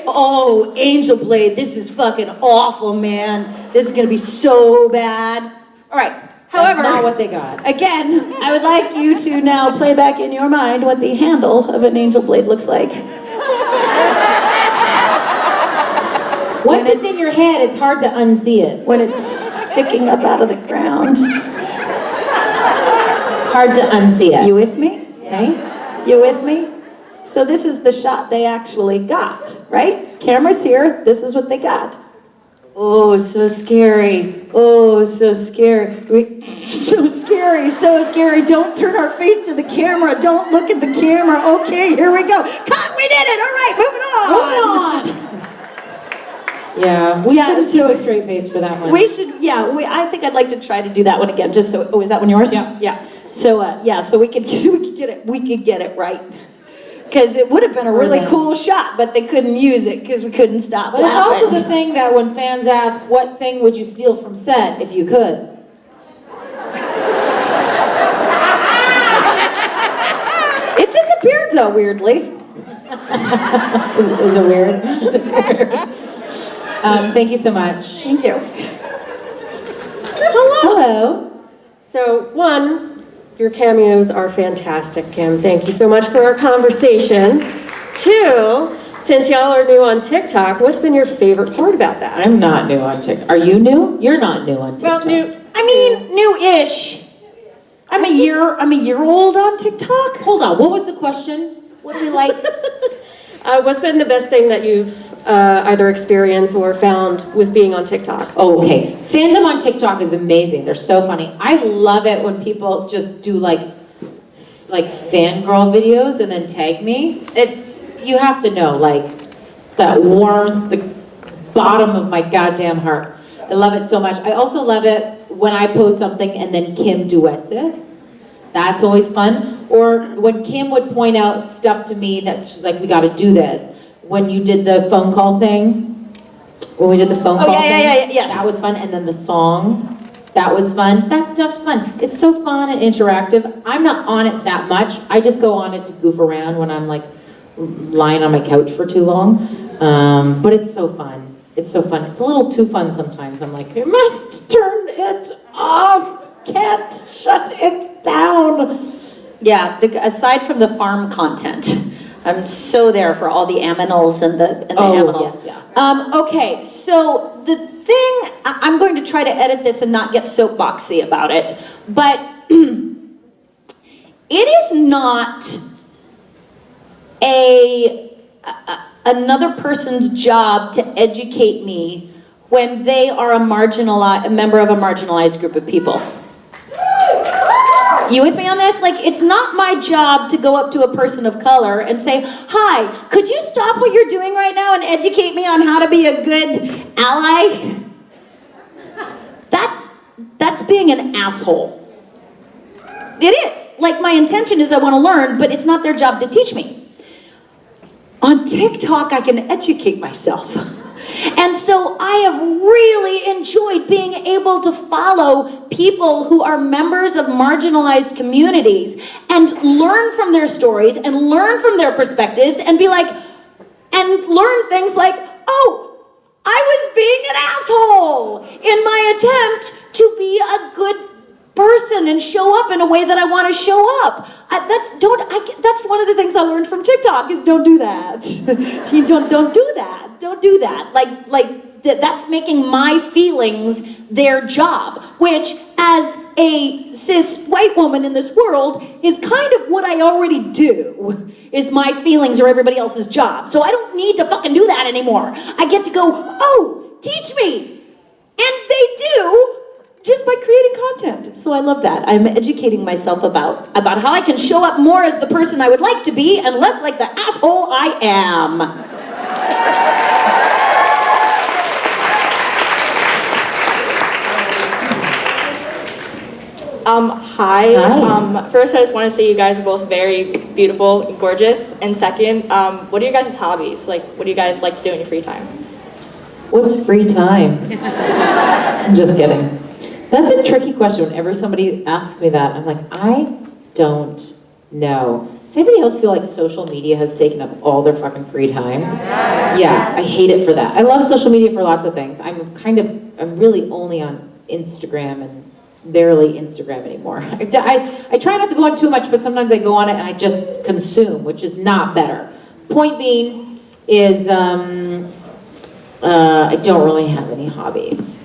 S2: Oh, angel blade. This is fucking awful, man. This is gonna be so bad. All right. However,
S3: that's not what they got.
S2: Again, I would like you to now play back in your mind what the handle of an angel blade looks like.
S3: Once it's in your head, it's hard to unsee it.
S2: When it's sticking up out of the ground.
S3: Hard to unsee it.
S2: You with me?
S3: Okay.
S2: You with me? So this is the shot they actually got, right? Camera's here. This is what they got. Oh, so scary. Oh, so scary. So scary, so scary. Don't turn our face to the camera. Don't look at the camera. Okay, here we go. Cut, we did it. All right, moving on.
S3: Moving on. Yeah, we should do a straight face for that one.
S2: We should, yeah. I think I'd like to try to do that one again. Just so. Oh, is that one yours?
S3: Yeah.
S2: Yeah. So yeah. So we could get it. We could get it right. Because it would have been a really cool shot, but they couldn't use it because we couldn't stop
S3: But
S2: laughing.
S3: it's also the thing that when fans ask, what thing would you steal from set if you could?
S2: It disappeared though, weirdly.
S3: Is it weird? It's weird. Thank you so much.
S2: Thank you.
S3: Hello.
S14: So, one, your cameos are fantastic, Kim. Thank you so much for our conversations. Two, since y'all are new on TikTok, what's been your favorite part about that?
S3: I'm not new on TikTok. Are you new? You're not new on TikTok.
S2: Well, new-ish. I'm a year old on TikTok.
S3: Hold on. What was the question?
S2: What do we like?
S14: What's been the best thing that you've either experienced or found with being on TikTok?
S3: Oh, okay. Fandom on TikTok is amazing. They're so funny. I love it when people just do like fangirl videos and then tag me. You have to know, like, that warms the bottom of my goddamn heart. I love it so much. I also love it when I post something and then Kim duets it. That's always fun. Or when Kim would point out stuff to me that's just like, we gotta do this. When you did the phone call thing, when we did the phone call thing,
S2: yes.
S3: that was fun. And then the song, that was fun. That stuff's fun. It's so fun and interactive. I'm not on it that much. I just go on it to goof around when I'm like lying on my couch for too long. But it's so fun. It's so fun. It's a little too fun sometimes. I'm like, you must turn it off. Can't shut it down.
S2: Yeah, aside from the farm content, I'm so there for all the aminals and the aminals.
S3: Yes, yeah.
S2: Okay, so the thing, I'm going to try to edit this and not get soapboxy about it, but it is not another person's job to educate me when they are a member of a marginalized group of people. You with me on this? Like, it's not my job to go up to a person of color and say, hi, could you stop what you're doing right now and educate me on how to be a good ally? That's being an asshole. It is. Like, my intention is I want to learn, but it's not their job to teach me. On TikTok, I can educate myself. And so I have really enjoyed being able to follow people who are members of marginalized communities and learn from their stories and learn from their perspectives and be like, and learn things like, oh, I was being an asshole in my attempt to be a good person and show up in a way that I want to show up. that's one of the things I learned from TikTok is don't do that. You don't do that. Don't do that. That's making my feelings their job, which as a cis white woman in this world is kind of what I already do, is my feelings are everybody else's job. So I don't need to fucking do that anymore. I get to go, oh, teach me. And they do just by creating content. So I love that. I'm educating myself about how I can show up more as the person I would like to be and less like the asshole I am.
S7: Hi. First, I just want to say you guys are both very beautiful and gorgeous. And second, what are your guys' hobbies? Like, what do you guys like to do in your free time?
S3: What's free time? I'm just kidding. That's a tricky question. Whenever somebody asks me that, I'm like, I don't know. Does anybody else feel like social media has taken up all their fucking free time? Yeah, I hate it for that. I love social media for lots of things. I'm really only on Instagram and barely Instagram anymore. I try not to go on too much, but sometimes I go on it and I just consume, which is not better. Point being is, I don't really have any hobbies.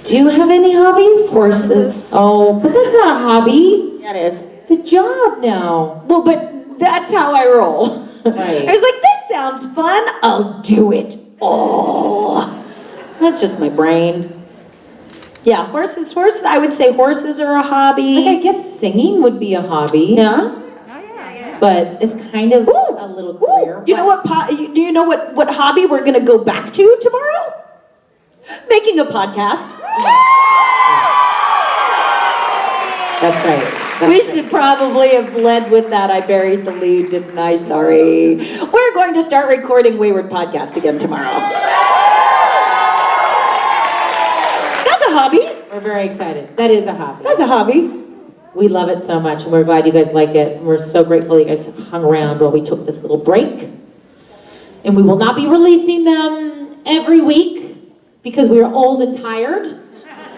S3: Do you have any hobbies?
S2: Horses.
S3: Oh, but that's not a hobby.
S2: Yeah, it is.
S3: It's a job now.
S2: Well, but that's how I roll.
S3: Right.
S2: I was like, this sounds fun. I'll do it. Oh, that's just my brain. Yeah, horses, I would say horses are a hobby.
S3: Like, I guess singing would be a hobby.
S2: Yeah.
S3: But it's kind of a little career.
S2: You know what? Do you know what hobby we're gonna go back to tomorrow? Making a podcast.
S3: That's right.
S2: We should probably have led with that. I buried the lead, didn't I? Sorry. We're going to start recording Wayward Podcast again tomorrow. That's a hobby.
S3: We're very excited. That is a hobby.
S2: That's a hobby.
S3: We love it so much, and we're glad you guys like it. We're so grateful you guys hung around while we took this little break. And we will not be releasing them every week because we are old and tired.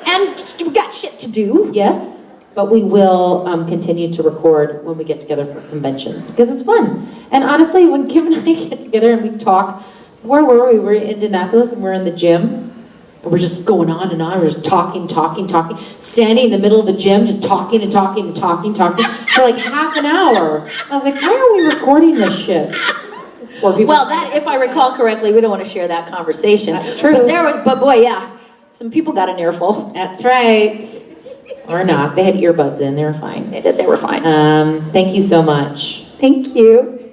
S2: And we got shit to do.
S3: Yes, but we will continue to record when we get together for conventions because it's fun. And honestly, when Kim and I get together and we talk, where were we? We're in Indianapolis and we're in the gym. And we're just going on and on. We're just talking, standing in the middle of the gym, just talking for like half an hour. I was like, why are we recording this shit?
S2: Well, that, if I recall correctly, we don't want to share that conversation.
S3: That's true.
S2: But boy, yeah, some people got an earful.
S3: That's right. Or not. They had earbuds in. They were fine.
S2: They did. They were fine.
S3: Thank you so much.
S2: Thank you.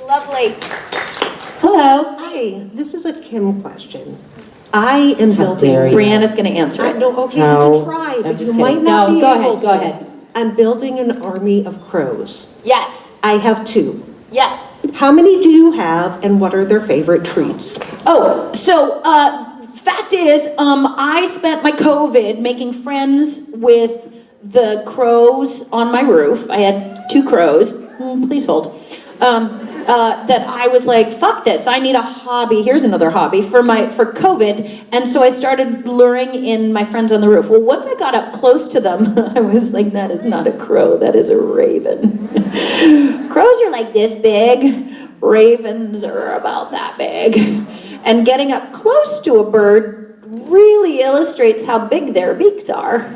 S2: Lovely.
S3: Hello.
S15: Hi. This is a Kim question. I am building.
S2: Briana's going to answer it.
S15: No, okay,
S3: No,
S15: you can try, but you
S3: kidding.
S15: might not be
S3: go
S15: able
S3: ahead,
S15: to.
S3: Go ahead.
S15: I'm building an army of crows.
S2: Yes.
S15: I have 2.
S2: Yes.
S15: How many do you have, and what are their favorite treats?
S2: Oh, so fact is, I spent my COVID making friends with the crows on my roof. I had 2 crows. Please hold. That I was like, fuck this, I need a hobby. Here's another hobby for COVID. And so I started luring in my friends on the roof. Well, once I got up close to them, I was like, that is not a crow, that is a raven. Crows are like this big. Ravens are about that big. And getting up close to a bird really illustrates how big their beaks are.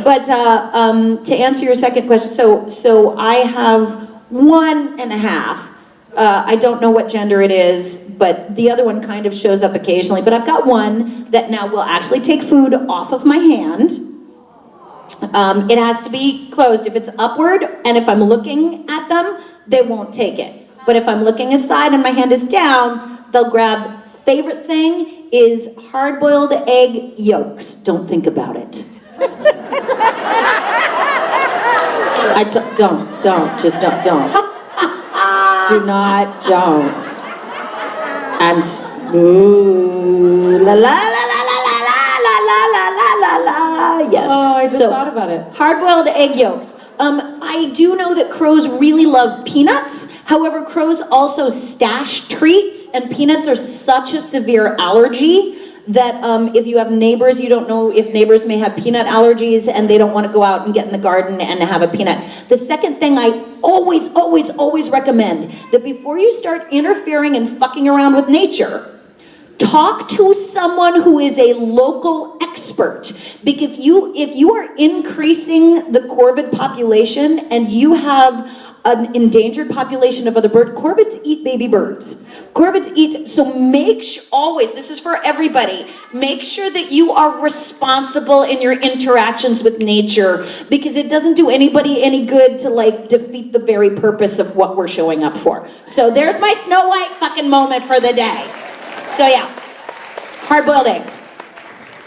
S2: But to answer your second question, so I have 1.5. I don't know what gender it is, but the other one kind of shows up occasionally. But I've got one that now will actually take food off of my hand. It has to be closed. If it's upward and if I'm looking at them, they won't take it. But if I'm looking aside and my hand is down, they'll grab. Favorite thing is hard-boiled egg yolks. Don't think about it. Don't. Ooh, la la la la la la la la la la. Yes.
S3: Oh, I just thought about it.
S2: Hard-boiled egg yolks. I do know that crows really love peanuts. However, crows also stash treats, and peanuts are such a severe allergy that if you have neighbors, you don't know if neighbors may have peanut allergies and they don't want to go out and get in the garden and have a peanut. The second thing I always recommend, that before you start interfering and fucking around with nature, talk to someone who is a local expert. Because if you are increasing the corvid population and you have an endangered population of other birds, corvids eat baby birds. Corvids eat, so make sure, always, this is for everybody, make sure that you are responsible in your interactions with nature, because it doesn't do anybody any good to like defeat the very purpose of what we're showing up for. So there's my Snow White fucking moment for the day. So yeah, hard-boiled eggs.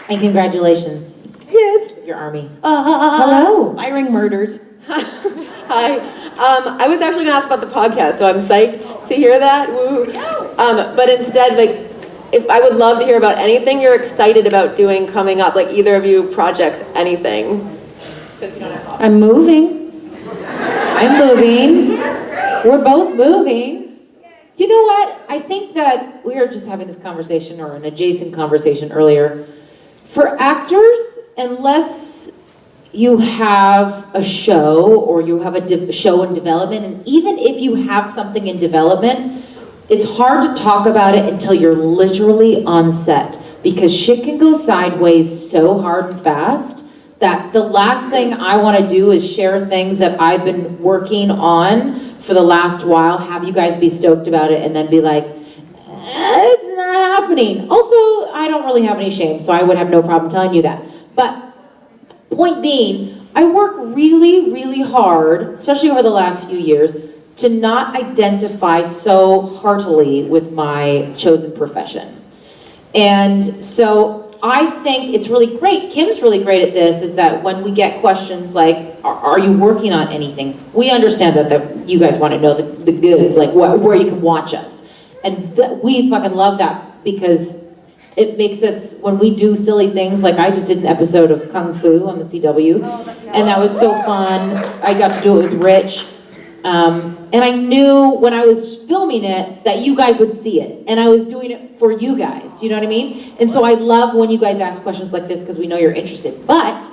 S3: And congratulations.
S2: Yes.
S3: Your army.
S2: Hello. Aspiring murders.
S16: Hi. I was actually gonna ask about the podcast, so I'm psyched to hear that. Woo. But instead, like, if I would love to hear about anything you're excited about doing coming up, like either of you projects, anything.
S2: I'm moving.
S3: I'm moving. We're both moving. Do you know what? I think that we were just having this conversation, or an adjacent conversation earlier. For actors, unless you have a show or you have a show in development, and even if you have something in development, it's hard to talk about it until you're literally on set, because shit can go sideways so hard and fast that the last thing I want to do is share things that I've been working on for the last while, have you guys be stoked about it, and then be like, it's not happening. Also, I don't really have any shame, so I would have no problem telling you that. But point being, I work really hard, especially over the last few years, to not identify so heartily with my chosen profession. And so I think it's really great, Kim's really great at this, is that when we get questions like, are you working on anything? We understand that you guys want to know the goods, like where you can watch us. And we fucking love that, because it makes us, when we do silly things, like I just did an episode of Kung Fu on the CW, and that was so fun. I got to do it with Rich. And I knew when I was filming it that you guys would see it, and I was doing it for you guys, you know what I mean? And so I love when you guys ask questions like this, because we know you're interested. But,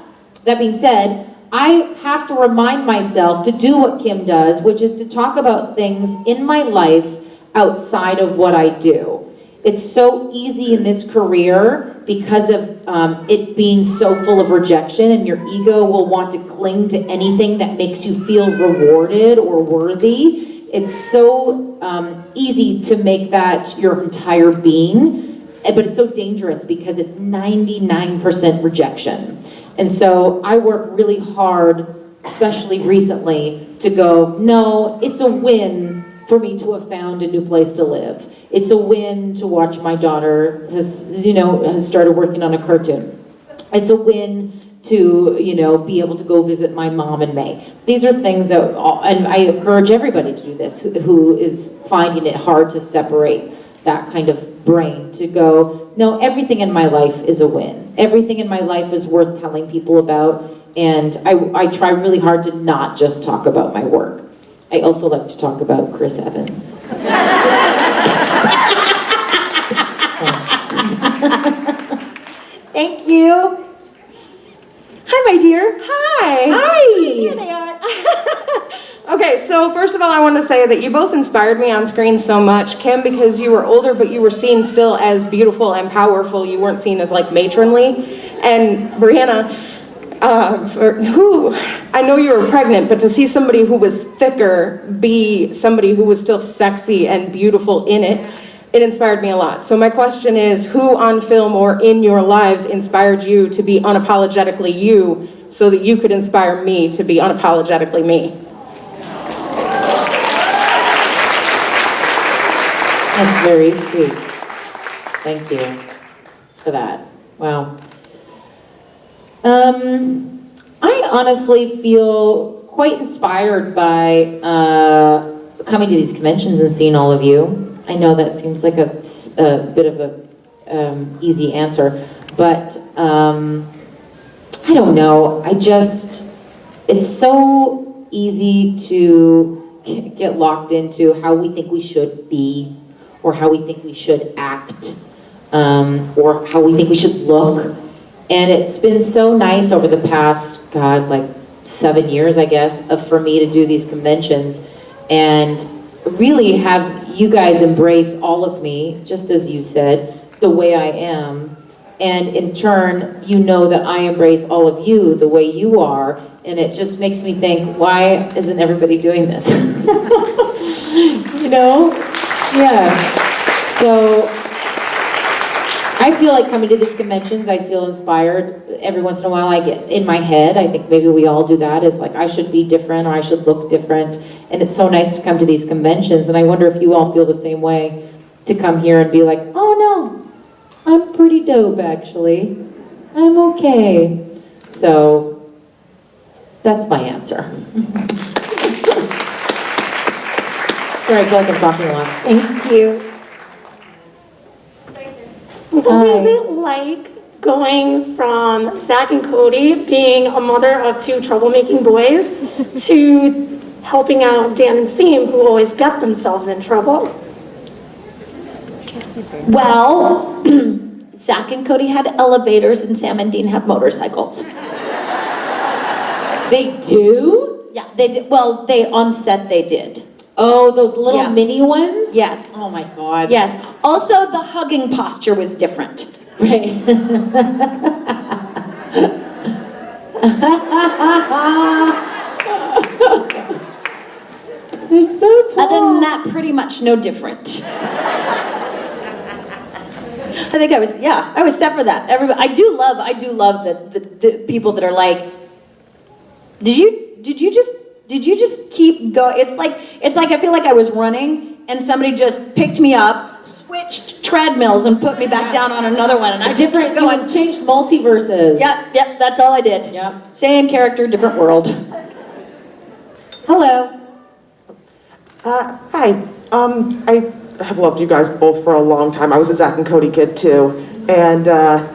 S3: that being said, I have to remind myself to do what Kim does, which is to talk about things in my life outside of what I do. It's so easy in this career because of it being so full of rejection, and your ego will want to cling to anything that makes you feel rewarded or worthy. It's so easy to make that your entire being, but it's so dangerous because it's 99% rejection. And so I work really hard, especially recently, to go, no, it's a win for me to have found a new place to live. It's a win to watch my daughter has started working on a cartoon. It's a win to, be able to go visit my mom in May. These are things that, and I encourage everybody to do this, who is finding it hard to separate that kind of brain, to go, no, everything in my life is a win. Everything in my life is worth telling people about, and I try really hard to not just talk about my work. I also like to talk about Chris Evans.
S2: Thank you. Hi, my dear.
S10: Hi.
S2: Hi. Here they are.
S10: Okay, so first of all, I want to say that you both inspired me on screen so much. Kim, because you were older, but you were seen still as beautiful and powerful. You weren't seen as like matronly. And Briana, I know you were pregnant, but to see somebody who was thicker be somebody who was still sexy and beautiful in it, it inspired me a lot. So my question is, who on film or in your lives inspired you to be unapologetically you, so that you could inspire me to be unapologetically me?
S3: That's very sweet. Thank you for that. Wow. I honestly feel quite inspired by coming to these conventions and seeing all of you. I know that seems like a bit of a easy answer, but I don't know. It's so easy to get locked into how we think we should be or how we think we should act. or how we think we should look. And it's been so nice over the past, God, like 7 years, I guess, for me to do these conventions and really have you guys embrace all of me, just as you said, the way I am. And in turn, you know that I embrace all of you the way you are. And it just makes me think, why isn't everybody doing this? You know? Yeah. So I feel like coming to these conventions, I feel inspired. Every once in a while I get in my head, I think maybe we all do that, is like I should be different or I should look different. And it's so nice to come to these conventions. And I wonder if you all feel the same way, to come here and be like, oh no, I'm pretty dope actually. I'm okay. So that's my answer. Sorry, I feel like I'm talking a lot.
S2: Thank you.
S17: What is it like going from Zach and Cody being a mother of 2 troublemaking boys to helping out Dan and Seam, who always get themselves in trouble?
S2: Well, Zach and Cody had elevators and Sam and Dean have motorcycles.
S3: They do?
S2: Yeah, they did. Well, on set they did.
S3: Oh, those little mini ones?
S2: Yes.
S3: Oh my God.
S2: Yes. Also, the hugging posture was different.
S3: Right. They're so tall.
S2: Other than that, pretty much no different. I think I was set for that. Everybody, I do love the people that are like, did you just keep going? It's like I feel like I was running and somebody just picked me up, switched treadmills and put me back down on another one, and I just kept going.
S3: Changed multiverses.
S2: Yep, that's all I did.
S3: Yep.
S2: Same character, different world. Hello.
S18: Hi. I have loved you guys both for a long time. I was a Zach and Cody kid too, and the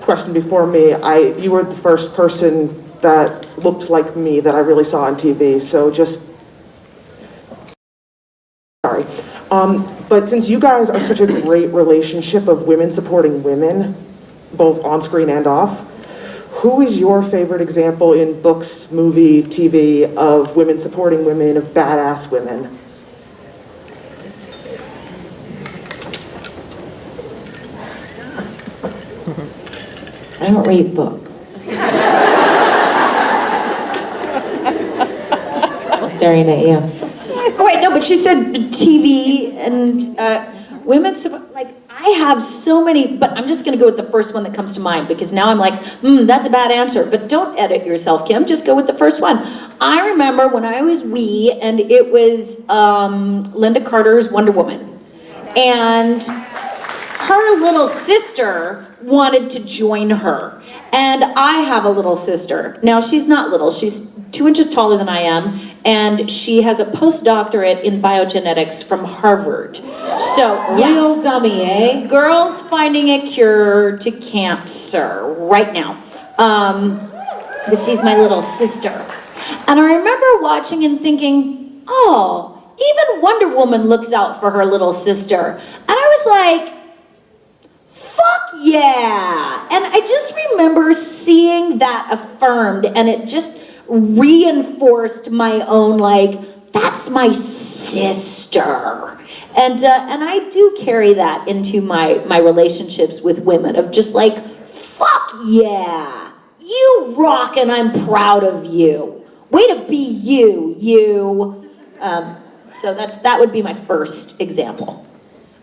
S18: question before me, you were the first person that looked like me that I really saw on TV. So just sorry. But since you guys are such a great relationship of women supporting women, both on screen and off, who is your favorite example in books, movie, TV of women supporting women, of badass women?
S3: I don't read books. I'm staring at you.
S2: Oh wait, no, but she said TV and women. Like I have so many, but I'm just gonna go with the first one that comes to mind because now I'm like, that's a bad answer. But don't edit yourself, Kim. Just go with the first one. I remember when I was wee, and it was Linda Carter's Wonder Woman, and her little sister wanted to join her. And I have a little sister. Now, she's not little. She's 2 inches taller than I am, and she has a postdoctorate in biogenetics from Harvard. So, yeah.
S3: Real dummy, eh?
S2: Girls finding a cure to cancer right now. But she's my little sister. And I remember watching and thinking, oh, even Wonder Woman looks out for her little sister. And I was like, fuck yeah! And I just remember seeing that affirmed, and it just reinforced my own, like, that's my sister. And I do carry that into my relationships with women, of just like, fuck yeah! You rock and I'm proud of you. Way to be you. So that would be my first example.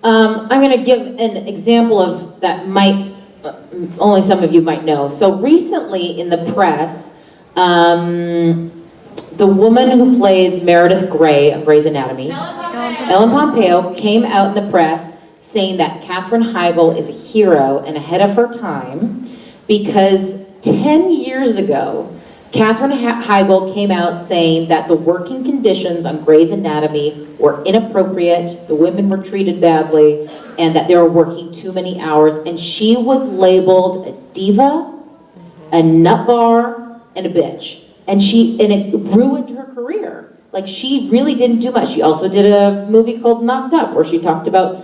S3: I'm going to give an example of that only some of you might know. So recently in the press, the woman who plays Meredith Grey on Grey's Anatomy, Ellen Pompeo, came out in the press saying that Katherine Heigl is a hero and ahead of her time because 10 years ago, Katherine Heigl came out saying that the working conditions on Grey's Anatomy were inappropriate, the women were treated badly, and that they were working too many hours. And she was labeled a diva, a nutbar, and a bitch. And it ruined her career. Like, she really didn't do much. She also did a movie called Knocked Up, where she talked about